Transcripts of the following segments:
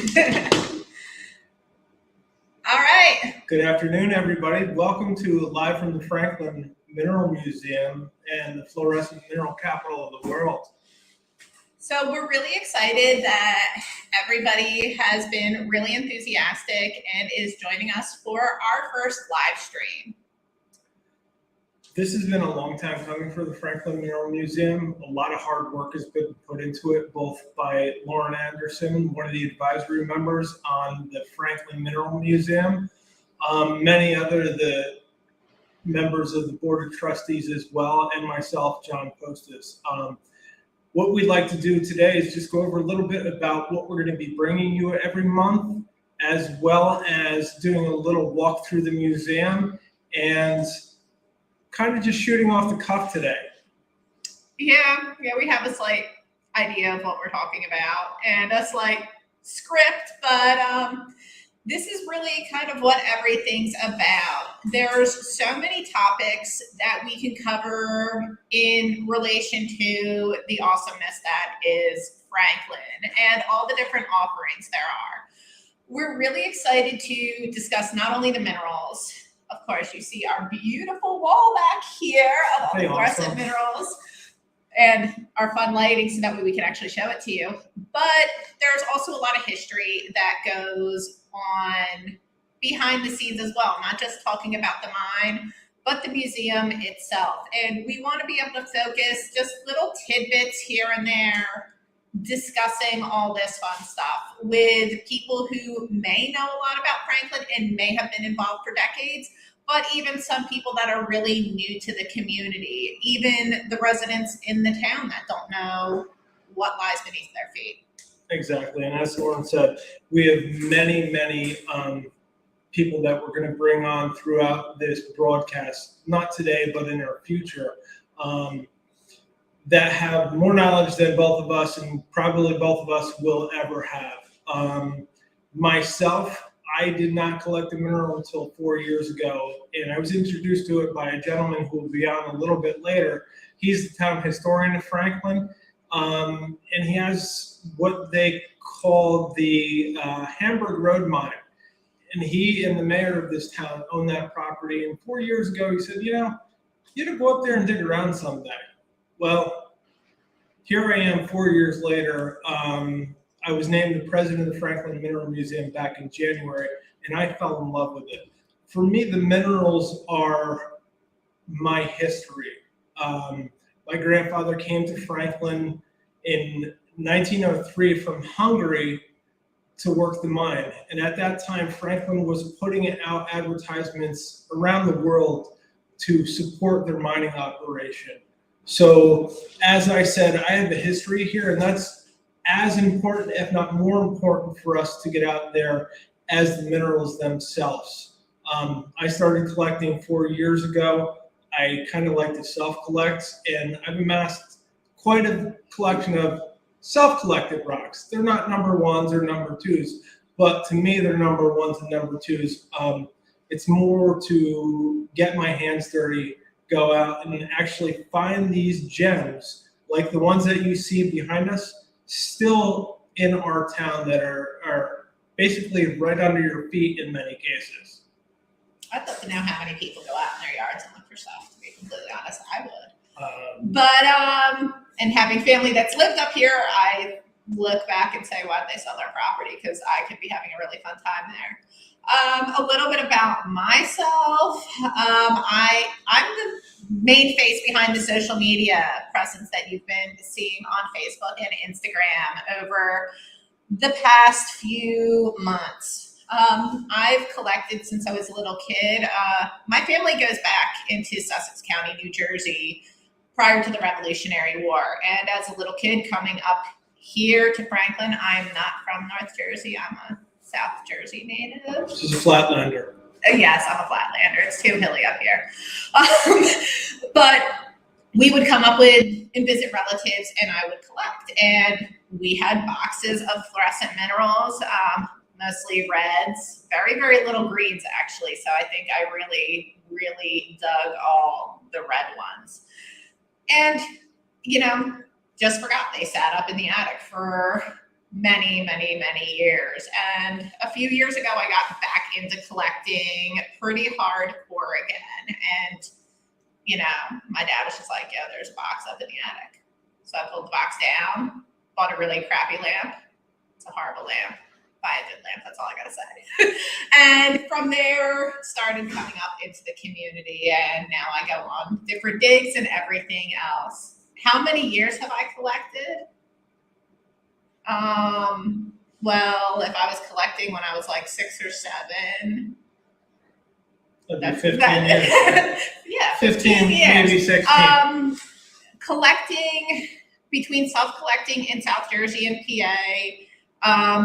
All right. Good afternoon, everybody. Welcome to Live from the Franklin Mineral Museum and the Fluorescent Mineral Capital of the World. So we're really excited that everybody has been really enthusiastic and is joining us for our first live stream. This has been a long time coming for the Franklin Mineral Museum. A lot of hard work has been put into it, both by Lauren Anderson, one of the advisory members on the Franklin Mineral Museum, many other the members of the Board of Trustees as well, and myself, John Postis. What we'd like to do today is just go over a little bit about what we're going to be bringing you every month, as well as doing a little walk through the museum and kind of just shooting off the cuff today. Yeah, we have a slight idea of what we're talking about and a slight script, but this is really kind of what everything's about. There's so many topics that we can cover in relation to the awesomeness that is Franklin and all the different offerings there are. We're really excited to discuss not only the minerals. Of course, you see our beautiful wall back here of all the fluorescent minerals and our fun lighting so that way we can actually show it to you. But there's also a lot of history that goes on behind the scenes as well, not just talking about the mine, but the museum itself. And we want to be able to focus just little tidbits here and there, discussing all this fun stuff with people who may know a lot about Franklin and may have been involved for decades, but even some people that are really new to the community, even the residents in the town that don't know what lies beneath their feet. Exactly, and as Lauren said, we have many people that we're going to bring on throughout this broadcast, not today, but in our future, that have more knowledge than both of us, and probably both of us will ever have. Myself, I did not collect a mineral until 4 years ago, and I was introduced to it by a gentleman who will be on a little bit later. He's the town historian of Franklin, and he has what they call the Hamburg Road Mine. And he and the mayor of this town own that property. And 4 years ago, he said, you to go up there and dig around someday. Well, here I am 4 years later. I was named the president of the Franklin Mineral Museum back in January, and I fell in love with it. For me, the minerals are my history. My grandfather came to Franklin in 1903 from Hungary to work the mine. And at that time, Franklin was putting out advertisements around the world to support their mining operation. So as I said, I have a history here, and that's as important, if not more important, for us to get out there as the minerals themselves. I started collecting 4 years ago. I kind of like to self-collect, and I've amassed quite a collection of self-collected rocks. They're not number ones or number twos, but to me, they're number ones and number twos. It's more to get my hands dirty, go out and actually find these gems, like the ones that you see behind us, still in our town that are basically right under your feet in many cases. I'd love to know how many people go out in their yards and look for stuff, to be completely honest. I would. But and having family that's lived up here, I look back and say, why'd they sell their property? Because I could be having a really fun time there. A little bit about myself. I'm the main face behind the social media presence that you've been seeing on Facebook and Instagram over the past few months. I've collected since I was a little kid. My family goes back into Sussex County, New Jersey, prior to the Revolutionary War. And as a little kid coming up here to Franklin, I'm not from North Jersey. I'm a South Jersey native. She's a flatlander. Yes, I'm a flatlander. It's too hilly up here. But we would come up with and visit relatives, and I would collect. And we had boxes of fluorescent minerals, mostly reds, very, very little greens, actually. So I think I really, really dug all the red ones. And, just forgot they sat up in the attic for many years. And a few years ago, I got back into collecting pretty hardcore again. And, you know, my dad was just like, yeah, there's a box up in the attic. So I pulled the box down, bought a really crappy lamp. It's a horrible lamp. Buy a good lamp, that's all I gotta say. And from there, started coming up into the community, and now I go on different digs and everything else. How many years have I collected? Well, if I was collecting when I was like 6 or 7, That'd be 15 years. Yeah, 15 years. Maybe 16. Collecting between self-collecting in South Jersey and PA,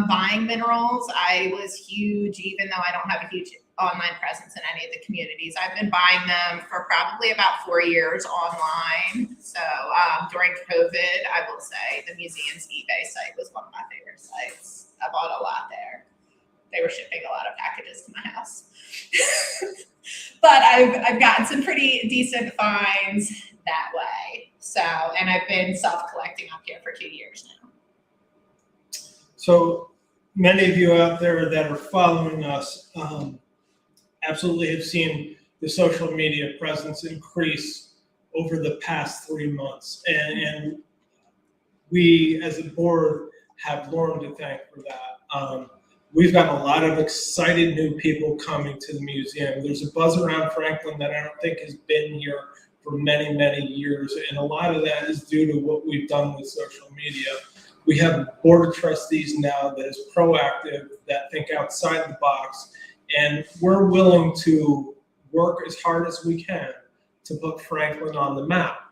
buying minerals. I was huge, even though I don't have a huge online presence in any of the communities. I've been buying them for probably about 4 years online. So during COVID, I will say the museum's eBay site was one of my favorite sites. I bought a lot there. They were shipping a lot of packages to my house. But I've gotten some pretty decent finds that way. So, and I've been self-collecting up here for 2 years now. So many of you out there that are following us absolutely have seen the social media presence increase over the past 3 months. And we as a board have Lauren to thank for that. We've got a lot of excited new people coming to the museum. There's a buzz around Franklin that I don't think has been here for many years. And a lot of that is due to what we've done with social media. We have a board of trustees now that is proactive, that think outside the box, and we're willing to work as hard as we can to put Franklin on the map.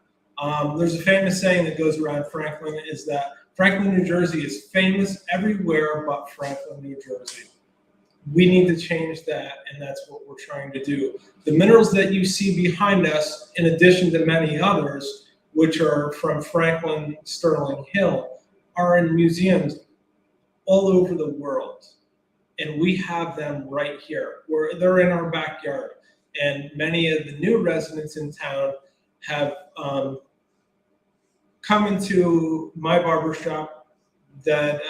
There's a famous saying that goes around Franklin is that Franklin, New Jersey is famous everywhere but Franklin, New Jersey. We need to change that, and that's what we're trying to do. The minerals that you see behind us, in addition to many others, which are from Franklin Sterling Hill, are in museums all over the world. And we have them right here. They're in our backyard. And many of the new residents in town have come into my barbershop that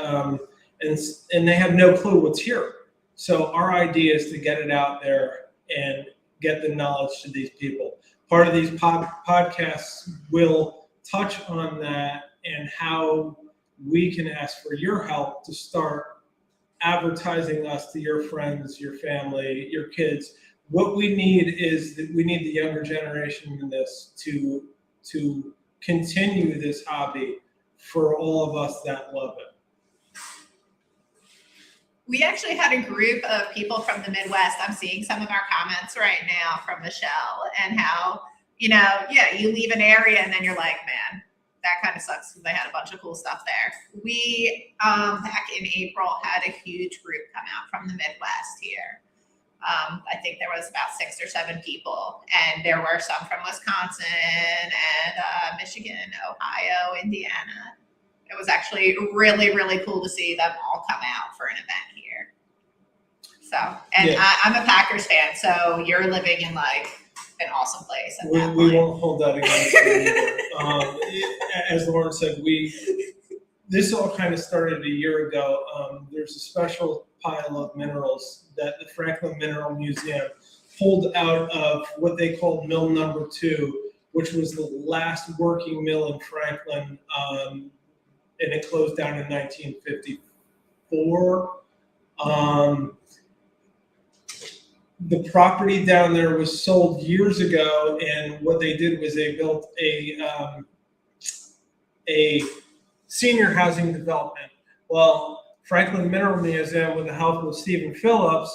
and they have no clue what's here. So our idea is to get it out there and get the knowledge to these people. Part of these podcasts will touch on that and how we can ask for your help to start advertising us to your friends, your family, your kids. What we need is that we need the younger generation in this to continue this hobby for all of us that love it. We actually had a group of people from the Midwest. I'm seeing some of our comments right now from Michelle, and how, you leave an area and then you're like, man, that kind of sucks because they had a bunch of cool stuff there. We, back in April, had a huge group come out from the Midwest here. I think there was about 6 or 7 people, and there were some from Wisconsin and Michigan, Ohio, Indiana. It was actually really cool to see them all come out for an event here. So, and yeah. I'm a Packers fan, so you're living in like an awesome place. We won't hold that against you either. As Lauren said, this all kind of started a year ago. There's a special pile of minerals that the Franklin Mineral Museum pulled out of what they called Mill Number 2, which was the last working mill in Franklin, and it closed down in 1954. The property down there was sold years ago, and what they did was they built a senior housing development. Well, Franklin Mineral Museum, with the help of Stephen Phillips,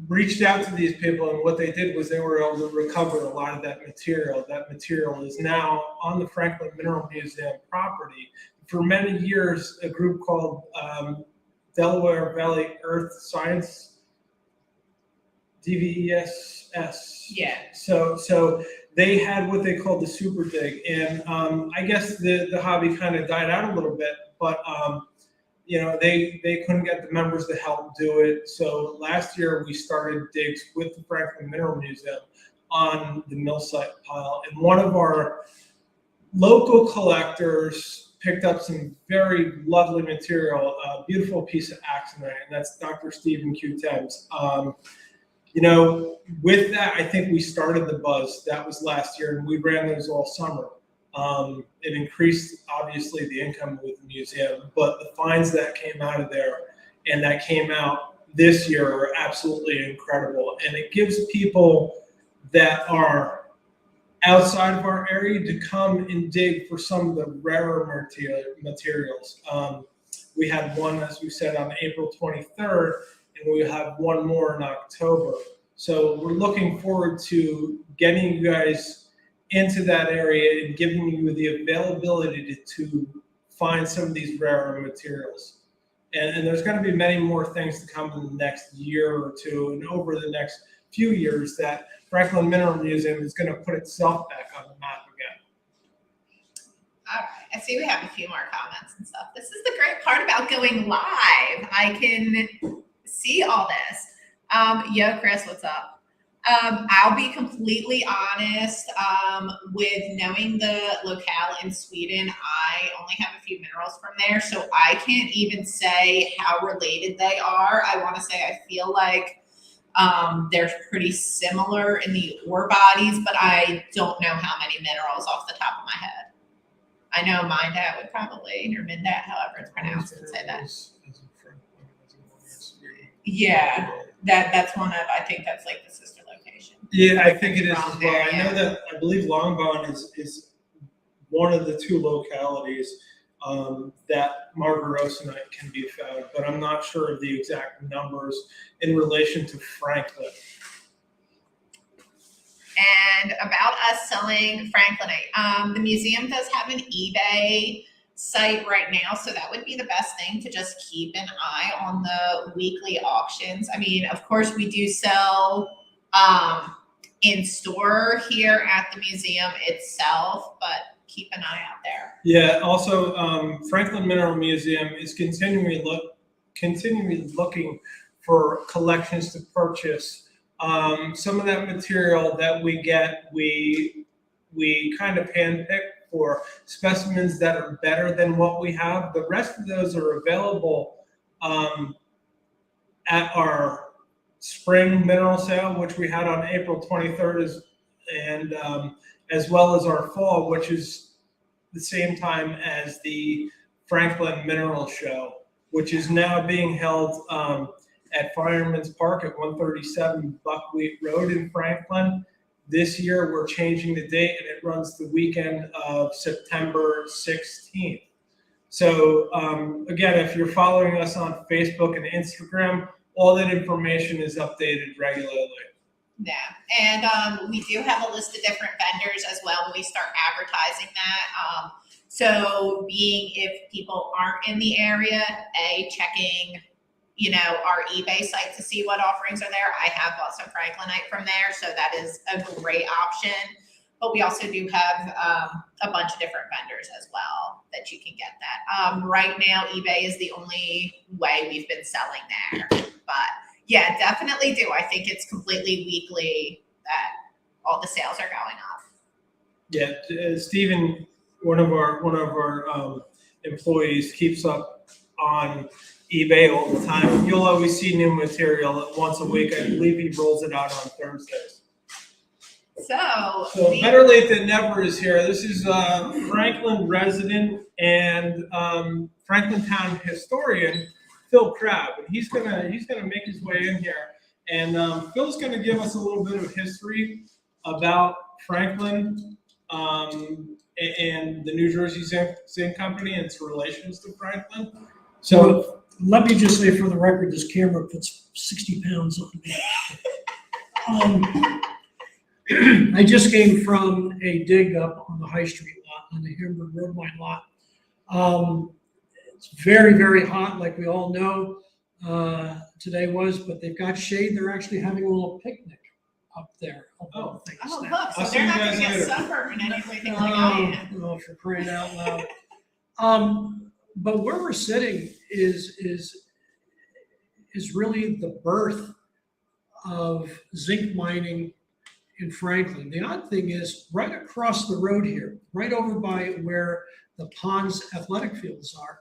reached out to these people, and what they did was they were able to recover a lot of that material. That material is now on the Franklin Mineral Museum property. For many years, a group called Delaware Valley Earth Science, DVESS. Yeah. So they had what they called the super dig, and I guess the hobby kind of died out a little bit, but they couldn't get the members to help do it. So last year we started digs with the Franklin Mineral Museum on the mill site pile, and one of our local collectors picked up some very lovely material, a beautiful piece of axonite, and that's Dr. Stephen Q. Thames. You know, with that, I think we started the buzz. That was last year, and we ran those all summer. It increased, obviously, the income with the museum, but the finds that came out of there and that came out this year are absolutely incredible. And it gives people that are outside of our area to come and dig for some of the rarer materials. We had one, as we said, on April 23rd, and we have one more in October. So we're looking forward to getting you guys into that area and giving you the availability to find some of these rarer materials. And there's going to be many more things to come in the next year or two and over the next few years that Franklin Mineral Museum is going to put itself back on the map again. All right, I see we have a few more comments and stuff. This is the great part about going live. I can see all this. Yo, Chris, what's up? I'll be completely honest, with knowing the locale in Sweden, I only have a few minerals from there, so I can't even say how related they are. I want to say I feel like they're pretty similar in the ore bodies, but I don't know how many minerals off the top of my head. I know Mindat would probably, or Mindat, however it's pronounced, would say that. Yeah, that's one of, I think that's like the sister location. Yeah, I think it is as well. There, I know that, I believe Longbond is one of the two localities that margarosinite can be found, but I'm not sure of the exact numbers in relation to Franklin. And about us selling Franklinite, the museum does have an eBay site right now, so that would be the best thing, to just keep an eye on the weekly auctions. I mean, of course, we do sell in store here at the museum itself, but keep an eye out there. Yeah, also Franklin Mineral Museum is continually looking for collections to purchase. Some of that material that we get, we kind of handpick for specimens that are better than what we have. The rest of those are available at our spring mineral sale, which we had on April 23rd, and as well as our fall, which is the same time as the Franklin Mineral Show, which is now being held at Fireman's Park at 137 Buckwheat Road in Franklin. This year, we're changing the date, and it runs the weekend of September 16th. So again, if you're following us on Facebook and Instagram, all that information is updated regularly. Yeah, and we do have a list of different vendors as well when we start advertising that. So being if people aren't in the area, checking our eBay site to see what offerings are there. I have bought some Franklinite from there, so that is a great option. But we also do have a bunch of different vendors as well that you can get that. Right now, eBay is the only way we've been selling there. But yeah, definitely do. I think it's completely weekly that all the sales are going up. Yeah, Stephen, one of our employees, keeps up on eBay all the time. You'll always see new material once a week. I believe he rolls it out on Thursdays. So better late than never is here. This is Franklin resident and Franklin town historian Phil Crabb, and he's gonna make his way in here. And Phil's gonna give us a little bit of history about Franklin and the New Jersey Zinc Company and its relations to Franklin. So let me just say for the record, this camera puts 60 pounds on me. I just came from a dig up on the High Street lot, on the Hamburg Road Line lot. It's very, very hot, like we all know today was, but they've got shade. They're actually having a little picnic up there. Oh, look, so they're not going to get sunburned and anything like that. Oh, for crying out loud. But where we're sitting is really the birth of zinc mining in Franklin. The odd thing is, right across the road here, right over by where the ponds athletic fields are,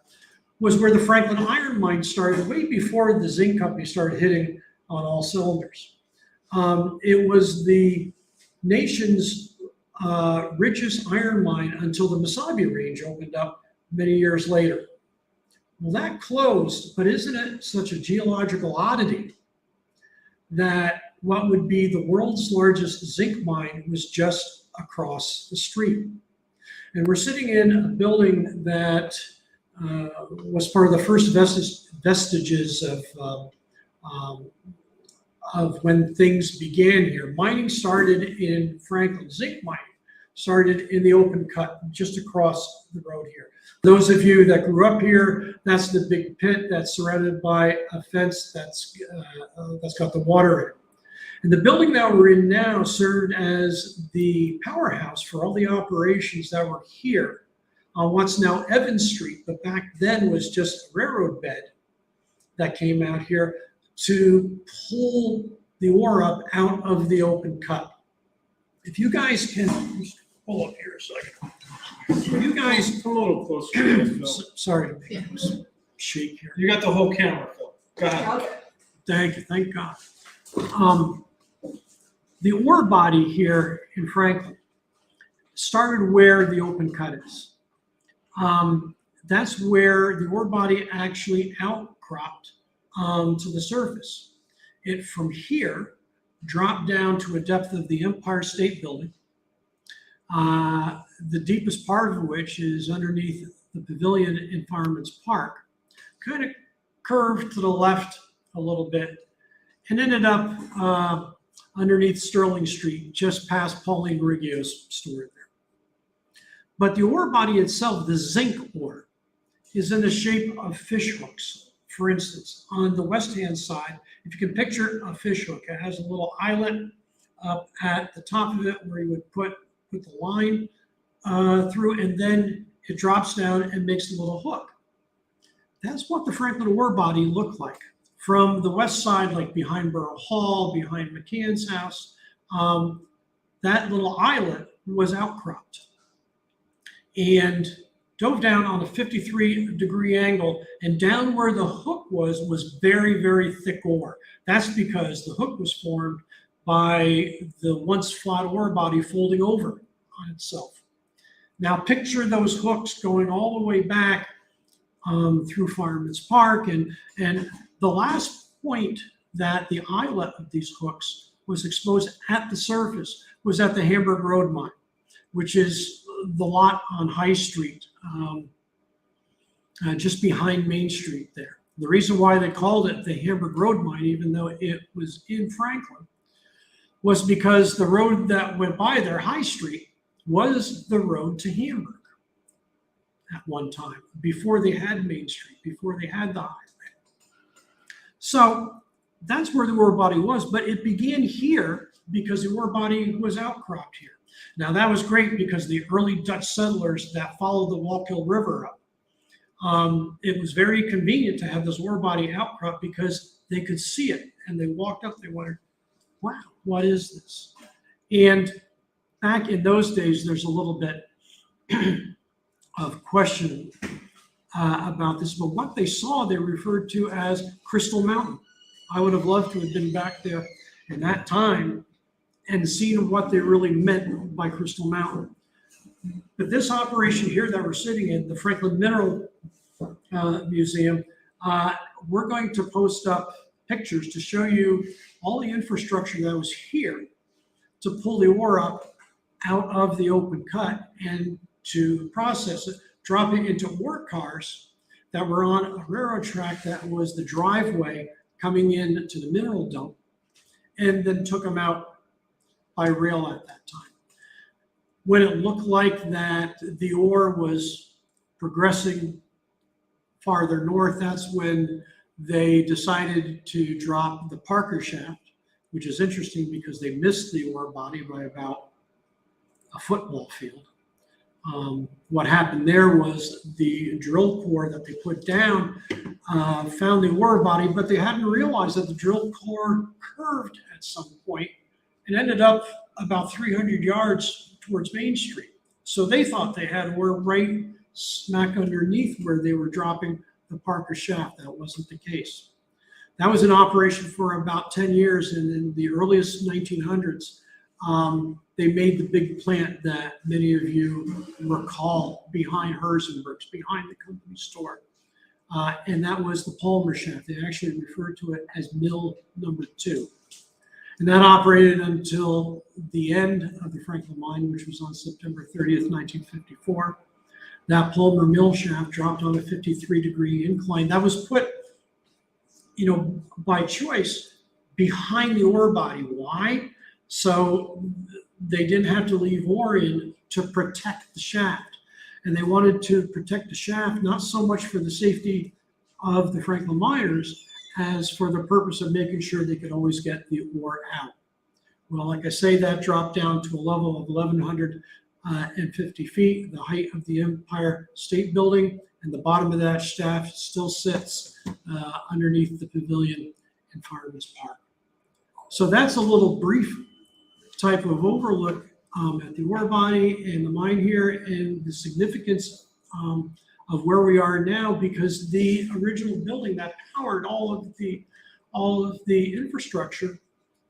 was where the Franklin Iron Mine started way before the zinc company started hitting on all cylinders. It was the nation's richest iron mine until the Mesabi Range opened up many years later. Well, that closed, but isn't it such a geological oddity that what would be the world's largest zinc mine was just across the street? And we're sitting in a building that was part of the first vestiges of when things began here. Mining started in Franklin. Zinc mining started in the open cut just across the road here. Those of you that grew up here, that's the big pit that's surrounded by a fence that's got the water in it. And the building that we're in now served as the powerhouse for all the operations that were here on what's now Evans Street, but back then was just a railroad bed that came out here to pull the ore up out of the open cut. If you guys can pull up here a second. If you guys Come a little closer. Phil. sorry to make this shake here. You got the whole camera, Phil. Go ahead. Okay. Thank you, thank God. The ore body here in Franklin started where the open cut is. That's where the ore body actually outcropped to the surface. It from here dropped down to a depth of the Empire State Building, the deepest part of which is underneath the pavilion in Fireman's Park, kind of curved to the left a little bit and ended up underneath Sterling Street, just past Pauline Riggio's store there. But the ore body itself, the zinc ore, is in the shape of fish hooks. For instance, on the west-hand side, if you can picture a fish hook, it has a little eyelet up at the top of it where you would put the line through, and then it drops down and makes a little hook. That's what the Franklin ore body looked like. From the west side, like behind Borough Hall, behind McCann's house, that little eyelet was outcropped and dove down on a 53-degree angle, and down where the hook was very, very thick ore. That's because the hook was formed by the once flat ore body folding over on itself. Now picture those hooks going all the way back through Fireman's Park, and the last point that the eyelet of these hooks was exposed at the surface was at the Hamburg Road Mine, which is the lot on High Street, just behind Main Street there. The reason why they called it the Hamburg Road Mine, even though it was in Franklin, was because the road that went by there, High Street, was the road to Hamburg at one time, before they had Main Street, before they had the highway. So that's where the ore body was, but it began here because the ore body was outcropped here. Now that was great because the early Dutch settlers that followed the Wallkill River up, it was very convenient to have this ore body outcrop because they could see it, and they walked up, they wondered, wow, what is this? And back in those days, there's a little bit of question about this, but what they saw, they referred to as Crystal Mountain. I would have loved to have been back there in that time and seen what they really meant by Crystal Mountain. But this operation here that we're sitting in, the Franklin Mineral Museum, we're going to post up pictures to show you all the infrastructure that was here to pull the ore up out of the open cut and to process it, drop it into ore cars that were on a railroad track that was the driveway coming in to the mineral dump, and then took them out by rail at that time. When it looked like that the ore was progressing farther north, that's when they decided to drop the Parker shaft, which is interesting because they missed the ore body by about a football field. What happened there was the drill core that they put down found the ore body, but they hadn't realized that the drill core curved at some point and ended up about 300 yards towards Main Street. So they thought they had ore right smack underneath where they were dropping the Parker shaft. That wasn't the case. That was in operation for about 10 years, and in the earliest 1900s, they made the big plant that many of you recall behind Herzenberg's, behind the company store. And that was the Palmer shaft. They actually referred to it as Mill Number 2. And that operated until the end of the Franklin mine, which was on September 30th, 1954. That Palmer mill shaft dropped on a 53-degree incline. That was put, by choice behind the ore body. Why? So they didn't have to leave ore in to protect the shaft. And they wanted to protect the shaft, not so much for the safety of the Franklin miners, as for the purpose of making sure they could always get the ore out. Well, like I say, that dropped down to a level of 1,150 feet, the height of the Empire State Building, and the bottom of that shaft still sits underneath the pavilion in Fireman's Park. So that's a little brief type of overlook at the ore body and the mine here, and the significance of where we are now, because the original building that powered all of the infrastructure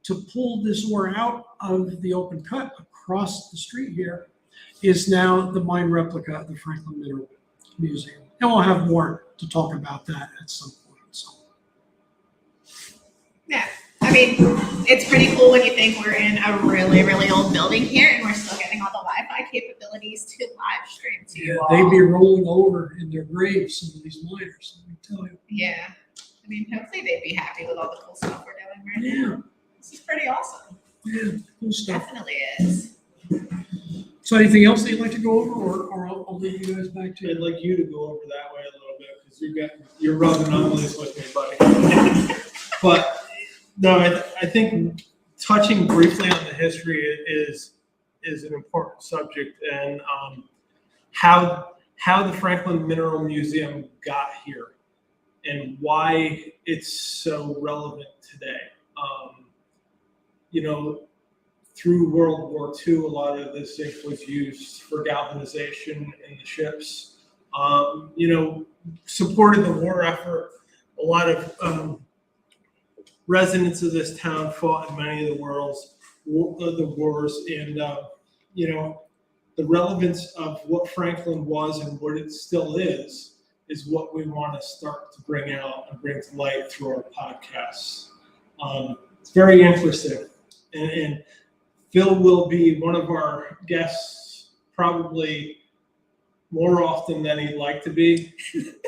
to pull this ore out of the open cut across the street here is now the mine replica of the Franklin Mineral Museum. And we'll have more to talk about that at some point. So. Yeah, I mean, it's pretty cool when you think we're in a really, really old building here and we're still getting all the Wi-Fi capabilities to live stream to you all. They'd be rolling over in their graves, some of these miners, let me tell you. Yeah, I mean, hopefully they'd be happy with all the cool stuff we're doing right now. This is pretty awesome. Yeah, cool stuff. Definitely is. So anything else that you'd like to go over, or I'll leave you guys back to I'd like you to go over that way a little bit, because you're rubbing elbows with me, buddy. But no, I think touching briefly on the history is an important subject, and how the Franklin Mineral Museum got here and why it's so relevant today. Through World War II, a lot of the zinc was used for galvanization in the ships. Supported the war effort. A lot of residents of this town fought in many of the wars, and the relevance of what Franklin was and what it still is what we want to start to bring out and bring to light through our podcasts. It's very interesting, and Phil will be one of our guests probably more often than he'd like to be,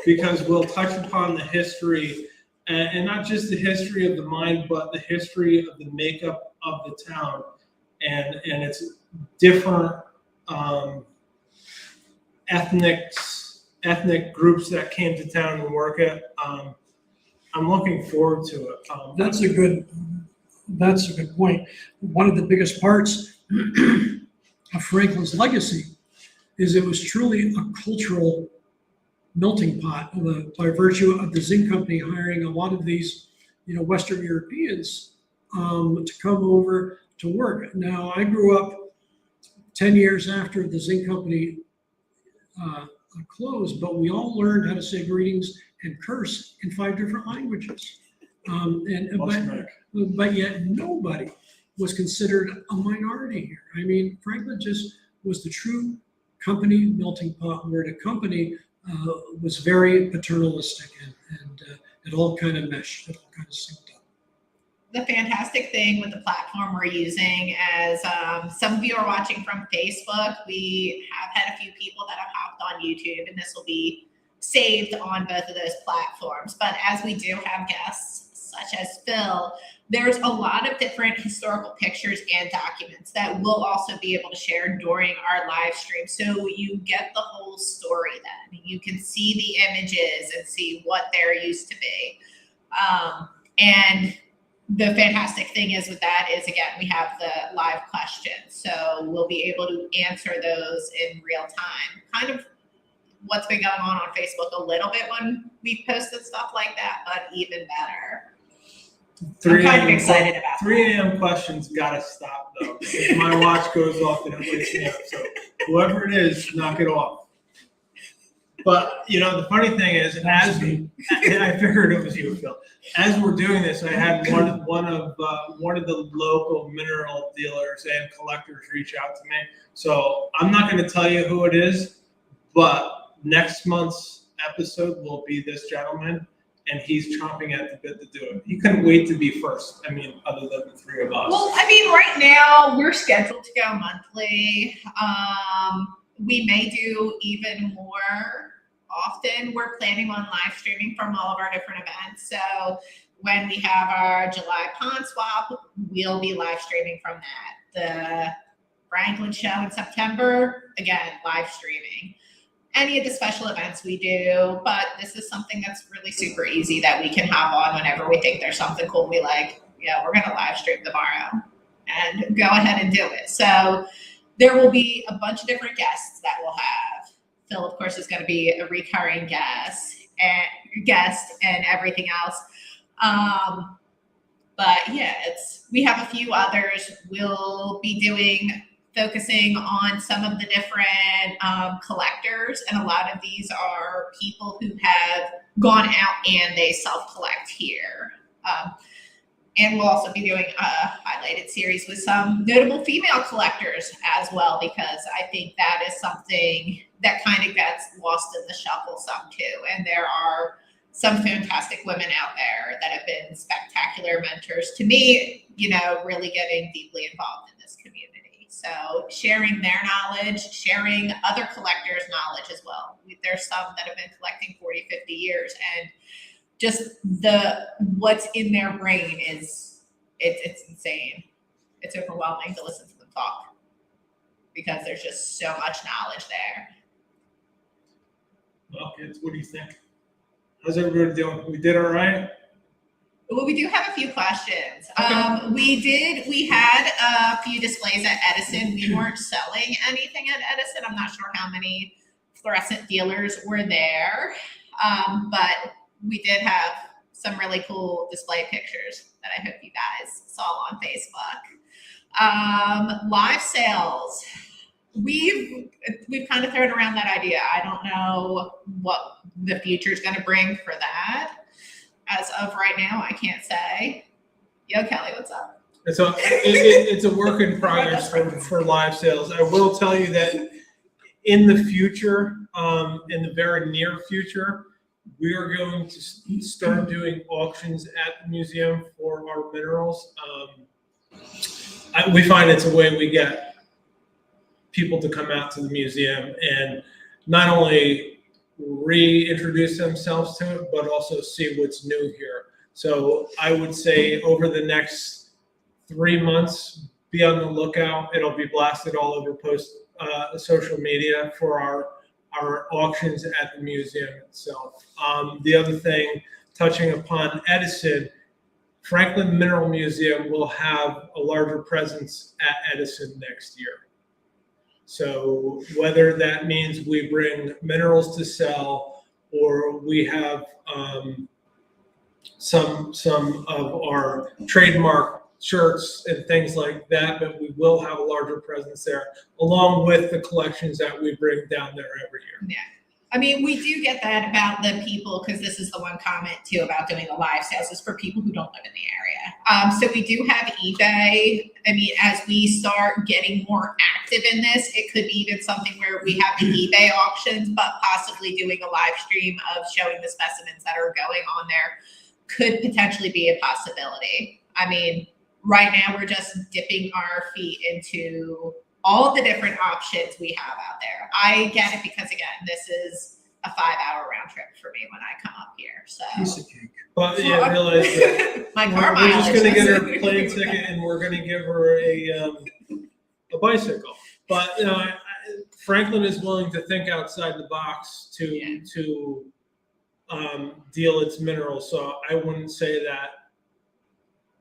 because we'll touch upon the history, and not just the history of the mine, but the history of the makeup of the town and its different ethnic groups that came to town and work it. I'm looking forward to it. That's a good point. One of the biggest parts of Franklin's legacy is it was truly a cultural melting pot by virtue of the zinc company hiring a lot of these, Western Europeans to come over to work. Now, I grew up 10 years after the zinc company closed, but we all learned how to say greetings and curse in 5 different languages. But yet nobody was considered a minority here. I mean, Franklin just was the true company melting pot, where the company was very paternalistic, and it all kind of meshed, it all kind of synced up. The fantastic thing with the platform we're using, as some of you are watching from Facebook, we have had a few people that have hopped on YouTube, and this will be saved on both of those platforms. But as we do have guests such as Phil, there's a lot of different historical pictures and documents that we'll also be able to share during our live stream. So you get the whole story then. You can see the images and see what there used to be. And the fantastic thing is with that is, again, we have the live questions. So we'll be able to answer those in real time. Kind of what's been going on Facebook a little bit when we posted stuff like that, but even better. I'm kind of excited about 3 a.m. questions gotta stop though. If my watch goes off, then it wakes me up. So whoever it is, knock it off. But the funny thing is, as I figured it was you, Phil. As we're doing this, I had one of the local mineral dealers and collectors reach out to me. So I'm not going to tell you who it is, but next month's episode will be this gentleman, and he's chomping at the bit to do it. He couldn't wait to be first. I mean, other than the three of us. Well, I mean, right now we're scheduled to go monthly. We may do even more often. We're planning on live streaming from all of our different events. So when we have our July pond swap, we'll be live streaming from that. The Franklin show in September, again, live streaming. Any of the special events we do, but this is something that's really super easy that we can hop on whenever we think there's something cool we like. Yeah, we're gonna live stream tomorrow and go ahead and do it. So there will be a bunch of different guests that we'll have. Phil, of course, is going to be a recurring guest and everything else. But yeah, we have a few others. We'll be focusing on some of the different collectors, and a lot of these are people who have gone out and they self-collect here. And we'll also be doing a highlighted series with some notable female collectors as well, because I think that is something that kind of gets lost in the shuffle some too. And there are some fantastic women out there that have been spectacular mentors to me, really getting deeply involved in this community. So sharing their knowledge, sharing other collectors' knowledge as well. There's some that have been collecting 40, 50 years, and just what's in their brain it's insane. It's overwhelming to listen to them talk because there's just so much knowledge there. Well, kids, what do you think? How's everybody doing? We did all right? Well, we do have a few questions. Okay. We had a few displays at Edison. We weren't selling anything at Edison. I'm not sure how many fluorescent dealers were there, but we did have some really cool display pictures that I hope you guys saw on Facebook. Live sales. We've kind of thrown around that idea. I don't know what the future is going to bring for that. As of right now, I can't say. Yo, Kelly, what's up? It's a work in progress for live sales. I will tell you that in the future, in the very near future, we are going to start doing auctions at the museum for our minerals. We find it's a way we get people to come out to the museum and not only reintroduce themselves to it, but also see what's new here. So I would say over the next 3 months, be on the lookout. It'll be blasted all over social media for our auctions at the museum itself. The other thing, touching upon Edison, Franklin Mineral Museum will have a larger presence at Edison next year. So whether that means we bring minerals to sell, or we have some of our trademark shirts and things like that, but we will have a larger presence there, along with the collections that we bring down there every year. Yeah. I mean, we do get that about the people, because this is the one comment too about doing the live sales, is for people who don't live in the area. So we do have eBay. I mean, as we start getting more active in this, it could be even something where we have the eBay auctions, but possibly doing a live stream of showing the specimens that are going on there could potentially be a possibility. I mean, right now we're just dipping our feet into all the different options we have out there. I get it because, again, this is a 5-hour round trip for me when I come up here. So Piece of cake. But yeah, realize that my car we're just going to get her mileage. a plane ticket, and we're going to give her a bicycle. But Franklin is willing to think outside the box to deal its minerals. So I wouldn't say that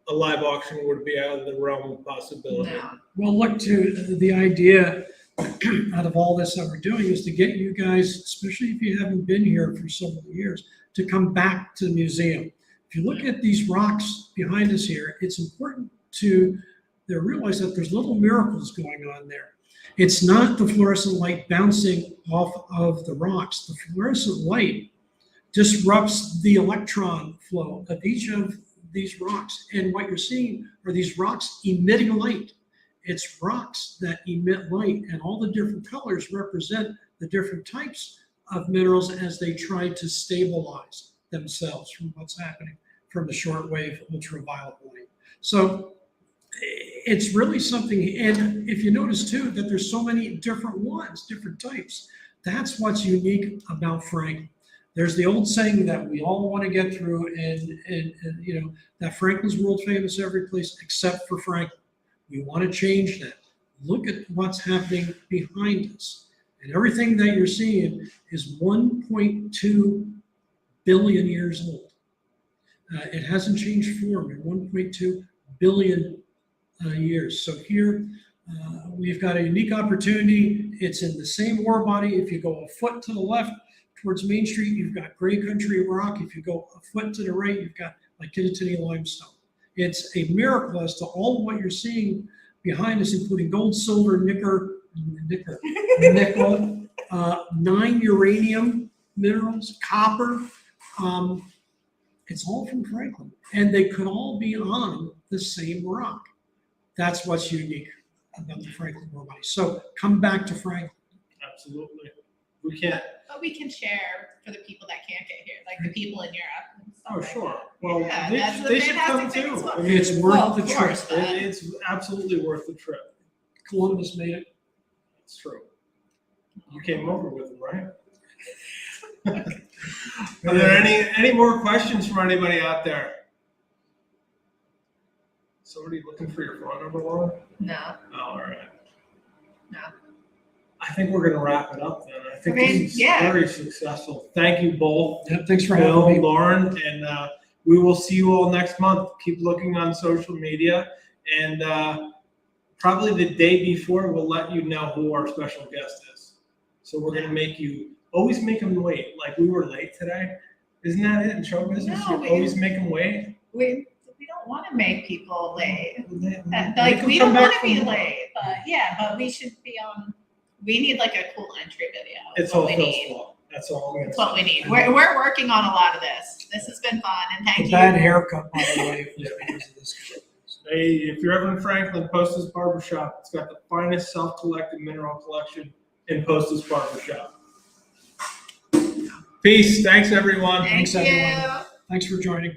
a live auction would be out of the realm of possibility. No. Well, look, to the idea out of all this that we're doing is to get you guys, especially if you haven't been here for several years, to come back to the museum. If you look at these rocks behind us here, it's important to realize that there's little miracles going on there. It's not the fluorescent light bouncing off of the rocks. The fluorescent light disrupts the electron flow of each of these rocks. And what you're seeing are these rocks emitting light. It's rocks that emit light, and all the different colors represent the different types of minerals as they try to stabilize themselves from what's happening from the shortwave ultraviolet light. So it's really something, and if you notice too, that there's so many different ones, different types, that's what's unique about Franklin. There's the old saying that we all want to get through, and you know, that Franklin's world famous every place except for Franklin. We want to change that. Look at what's happening behind us. And everything that you're seeing is 1.2 billion years old. It hasn't changed form in 1.2 billion years. So here we've got a unique opportunity. It's in the same ore body. If you go a foot to the left towards Main Street, you've got gray country rock. If you go a foot to the right, you've got like Kittatinny limestone. It's a miracle as to all what you're seeing behind us, including gold, silver, nickel, 9 uranium minerals, copper. It's all from Franklin, and they could all be on the same rock. That's what's unique about the Franklin ore body. So come back to Franklin. Absolutely. We can't. But we can share for the people that can't get here, like the people in Europe. And stuff Oh, like sure. that. Well, Yeah, they, that's the they should come fantastic thing as too. well. I mean, It's worth Well, the of trip. course, it's absolutely worth the trip. Columbus made it. It's true. You came over with them, right? Are there any more questions from anybody out there? Somebody looking for your phone number, Laura? No. Oh, all right. No. I think we're going to wrap it up then. I think I mean, this is yeah. very successful. Thank you both, Yep, thanks for Bill, having me. Lauren, and we will see you all next month. Keep looking on social media, and probably the day before we'll let you know who our special guest is. So we're going to always make them wait. Like we were late today. Isn't that it in show business? No, You always make them wait. We don't want to make people late. Make Like them we come don't want back to be from- late, but yeah, but we should be on. We need like a cool entry video. It's what all we Phil's need. fault. That's all I'm going to That's say. what we need. We're working on a lot of this. This has been fun, and thank A you. bad haircut, by the way. was because of this. Hey, if you're ever in Franklin, Posta's Barbershop. It's got the finest self-collected mineral collection in Posta's Barbershop. Peace. Thanks, everyone. Thank Thanks, you. everyone. Thanks for joining.